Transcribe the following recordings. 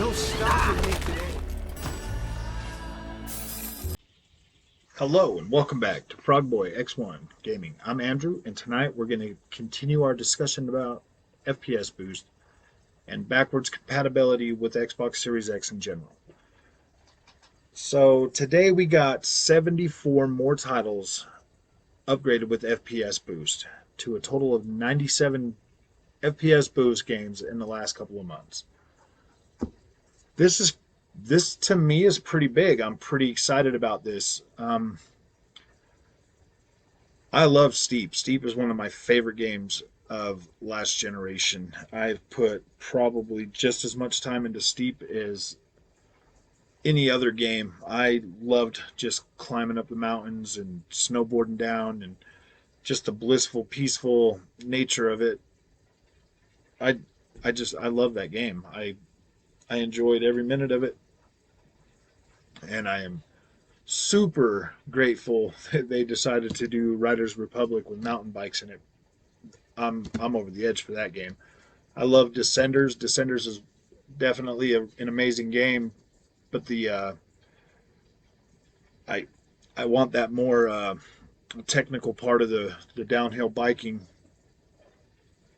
no stopping me today. Hello and welcome back to Frogboy X1 Gaming. I'm Andrew, and tonight we're going to continue our discussion about FPS Boost and backwards compatibility with Xbox Series X in general. So today we got 74 more titles upgraded with FPS Boost to a total of 97 FPS Boost games in the last couple of months. This to me is pretty big. I'm pretty excited about this. I love Steep. Steep is one of my favorite games of last generation. I've put probably just as much time into Steep as any other game. I loved just climbing up the mountains and snowboarding down and just the blissful, peaceful nature of it. I I love that game. I enjoyed every minute of it, and I am super grateful that they decided to do Riders Republic with mountain bikes in it. I'm over the edge for that game. I love Descenders. Descenders is definitely an amazing game, but I I want that more technical part of the downhill biking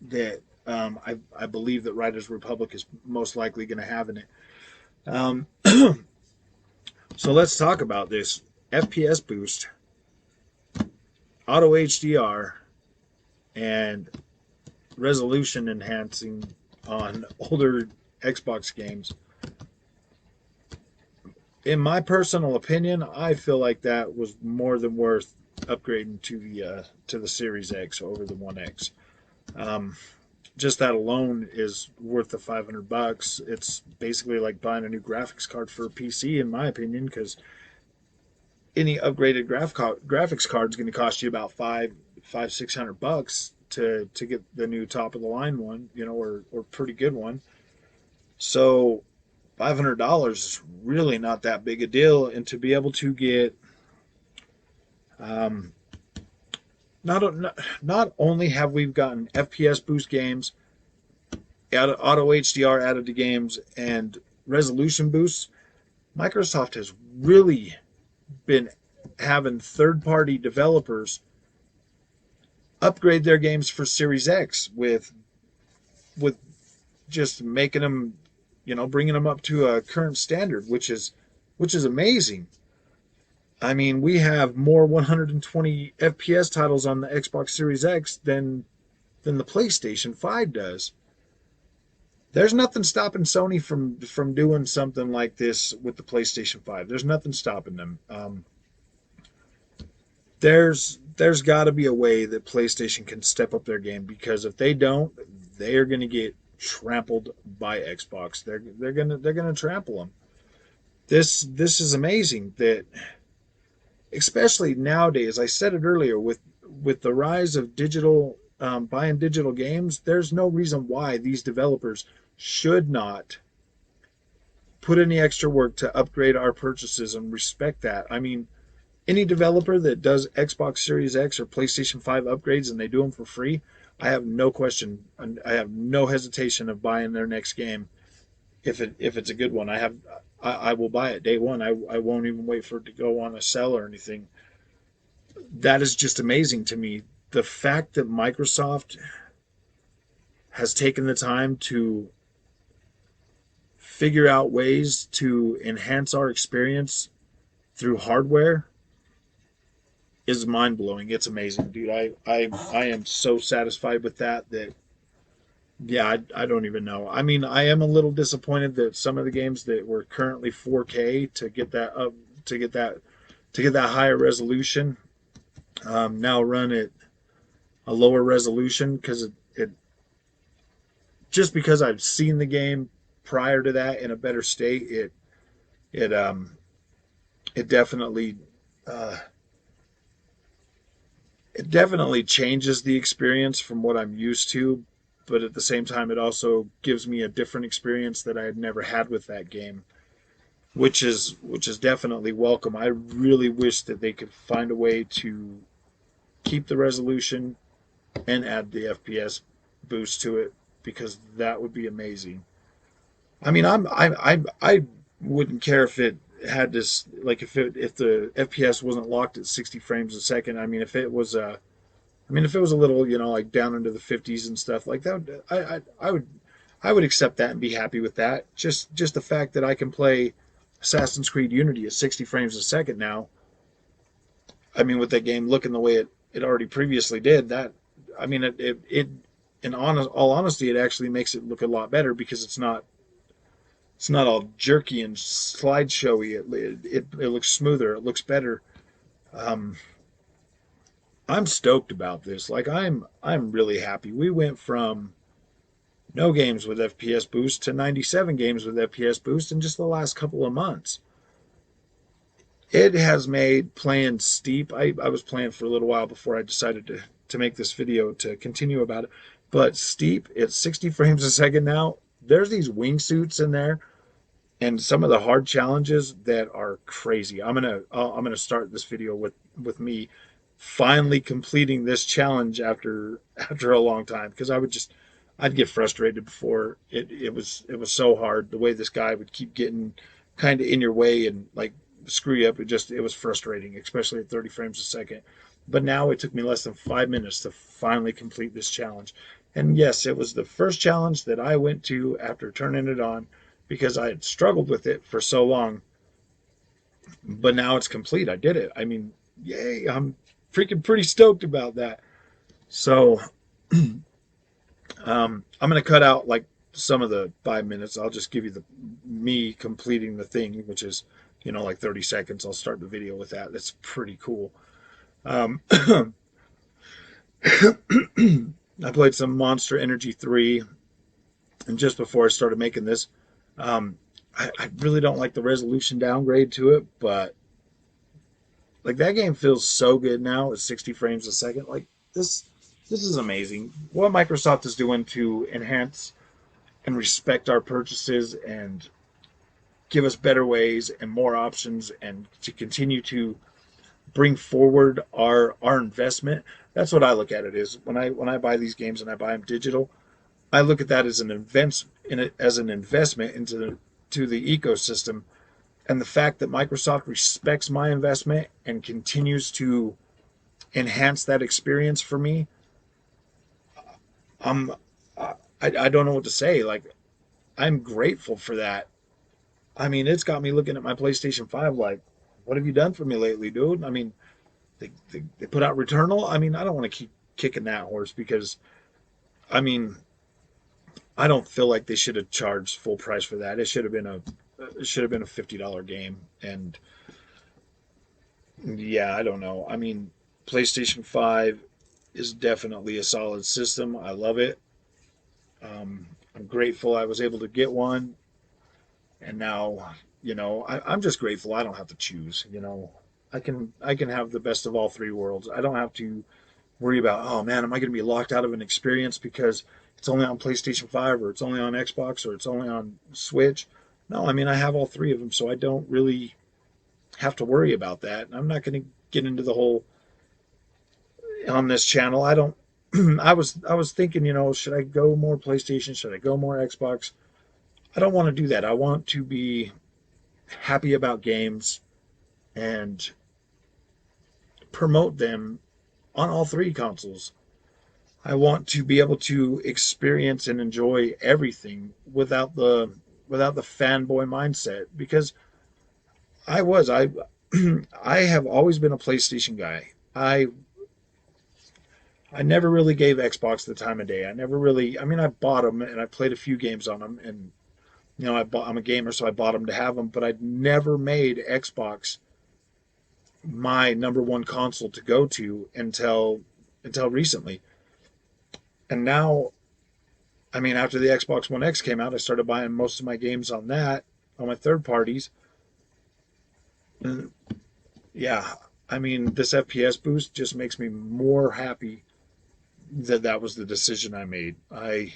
that I believe that Riders Republic is most likely going to have in it. Um, so let's talk about this FPS Boost, Auto HDR, and resolution enhancing on older Xbox games. In my personal opinion, I feel like that was more than worth upgrading to the Series X over the One X. Just that alone is worth the $500. It's basically like buying a new graphics card for a PC, in my opinion, because any upgraded graphics card is going to cost you about $600 to get the new top of the line one, or pretty good one. So $500 is really not that big a deal, and to be able to get um, not only have we gotten FPS boost games, auto HDR added to games, and resolution boosts, Microsoft has really been having third-party developers upgrade their games for Series X with just making them, bringing them up to a current standard, which is amazing. I mean, we have more 120 FPS titles on the Xbox Series X than the PlayStation 5 does. There's nothing stopping Sony from doing something like this with the PlayStation 5. There's nothing stopping them. There's got to be a way that PlayStation can step up their game, because if they don't, they are going to get trampled by Xbox. They're gonna trample them. This is amazing that, especially nowadays. I said it earlier, with the rise of digital, buying digital games. There's no reason why these developers should not put in the extra work to upgrade our purchases and respect that. I mean, any developer that does Xbox Series X or PlayStation 5 upgrades and they do them for free, I have no question, I have no hesitation of buying their next game if it's a good one. I will buy it day one. I won't even wait for it to go on a sale or anything. That is just amazing to me. The fact that Microsoft has taken the time to figure out ways to enhance our experience through hardware is mind blowing. It's amazing, dude. I am so satisfied with that yeah, I don't even know. I mean, I am a little disappointed that some of the games that were currently 4K to get that up to get that higher resolution now run at a lower resolution, because it just because I've seen the game prior to that in a better state, it it definitely uh, it definitely changes the experience from what I'm used to, but at the same time, it also gives me a different experience that I had never had with that game, which is definitely welcome. I really wish that they could find a way to keep the resolution and add the FPS boost to it, because that would be amazing. I mean, I wouldn't care if it had this, like if the FPS wasn't locked at 60 frames a second. I mean, if it was if it was a little, like down into the 50s and stuff like that, I would accept that and be happy with that. Just the fact that I can play Assassin's Creed Unity at 60 frames a second now. I mean, with that game looking the way it already previously did, that I mean, it in all honesty, it actually makes it look a lot better because it's not all jerky and slideshowy. It looks smoother. It looks better. Um, I'm stoked about this. Like I'm really happy. We went from no games with FPS Boost to 97 games with FPS Boost in just the last couple of months. It has made playing steep. I was playing for a little while before I decided to make this video to continue about it. But steep, it's 60 frames a second now. There's these wingsuits in there and some of the hard challenges that are crazy. I'm gonna start this video with me finally completing this challenge after a long time because I'd get frustrated before it was so hard the way this guy would keep getting kind of in your way and like screw you up. It was frustrating, especially at 30 frames a second. But now it took me less than 5 minutes to finally complete this challenge. And yes, it was the first challenge that I went to after turning it on because I had struggled with it for so long. But now it's complete. I did it. I mean, yay! I'm freaking pretty stoked about that. So I'm gonna cut out like some of the 5 minutes. I'll just give you the me completing the thing, which is like 30 seconds. I'll start the video with that. That's pretty cool. Um, I played some Monster Energy 3, and just before I started making this, um, I really don't like the resolution downgrade to it, but like that game feels so good now at 60 frames a second. Like this, this is amazing. What Microsoft is doing to enhance and respect our purchases and give us better ways and more options and to continue to bring forward our investment. That's what I look at it is when I buy these games and I buy them digital. I look at that as an investment into to the ecosystem, and the fact that Microsoft respects my investment and continues to enhance that experience for me. I'm I don't know what to say. Like I'm grateful for that. I mean, it's got me looking at my PlayStation 5 like, what have you done for me lately, dude? I mean, they put out Returnal. I mean, I don't want to keep kicking that horse because, I mean, I don't feel like they should have charged full price for that. It should have been a $50 game. And yeah, I don't know. I mean, PlayStation 5 is definitely a solid system. I love it. I'm grateful I was able to get one. And now, I'm just grateful I don't have to choose. I can have the best of all three worlds. I don't have to worry about, oh man, am I going to be locked out of an experience because it's only on PlayStation 5 or it's only on Xbox or it's only on Switch. No, I mean I have all three of them, so I don't really have to worry about that. I'm not going to get into the whole on this channel. I don't. I was thinking, should I go more PlayStation? Should I go more Xbox? I don't want to do that. I want to be happy about games and promote them on all three consoles. I want to be able to experience and enjoy everything without the fanboy mindset because I was I I have always been a PlayStation guy. I never really gave Xbox the time of day. I never really. I mean, I bought them and I played a few games on them, and I'm a gamer, so I bought them to have them. But I'd never made Xbox my number one console to go to until recently. And now, I mean, after the Xbox One X came out, I started buying most of my games on that, on my third parties. And yeah, I mean, this FPS boost just makes me more happy that that was the decision I made. I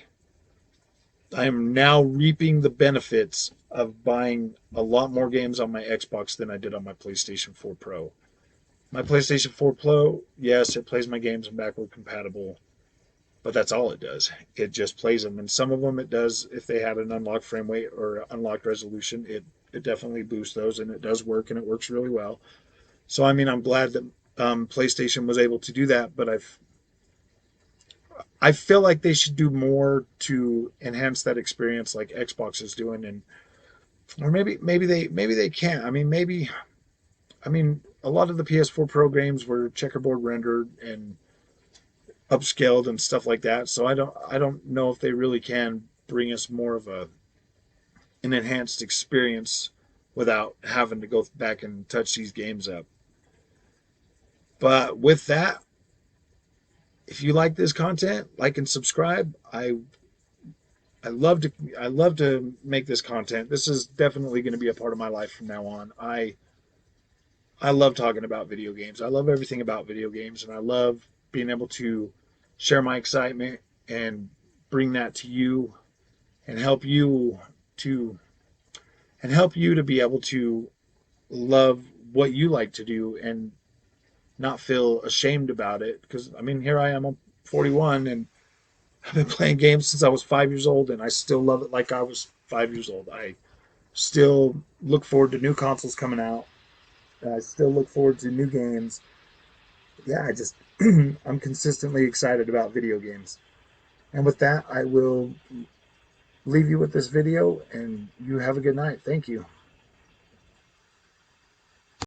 am now reaping the benefits of buying a lot more games on my Xbox than I did on my PlayStation 4 Pro. My PlayStation 4 Pro, yes, it plays my games in backward compatible. but that's all it does. It just plays them, and some of them it does. If they had an unlocked frame rate or unlocked resolution, it definitely boosts those, and it does work, and it works really well. So I mean, I'm glad that PlayStation was able to do that, but I feel like they should do more to enhance that experience, like Xbox is doing, and or maybe they can't. I mean a lot of the PS4 Pro games were checkerboard rendered and upscaled and stuff like that. So I don't know if they really can bring us more of a an enhanced experience without having to go back and touch these games up. But with that, if you like this content, like and subscribe. I love to I love to make this content. This is definitely going to be a part of my life from now on. I love talking about video games. I love everything about video games, and I love being able to share my excitement and bring that to you and to help you to be able to love what you like to do and not feel ashamed about it. Because I mean, here I am, I'm 41, and I've been playing games since I was 5 years old, and I still love it like I was 5 years old. I still look forward to new consoles coming out. I still look forward to new games. Yeah, I just I'm consistently excited about video games. And with that, I will leave you with this video, and you have a good night. Thank you.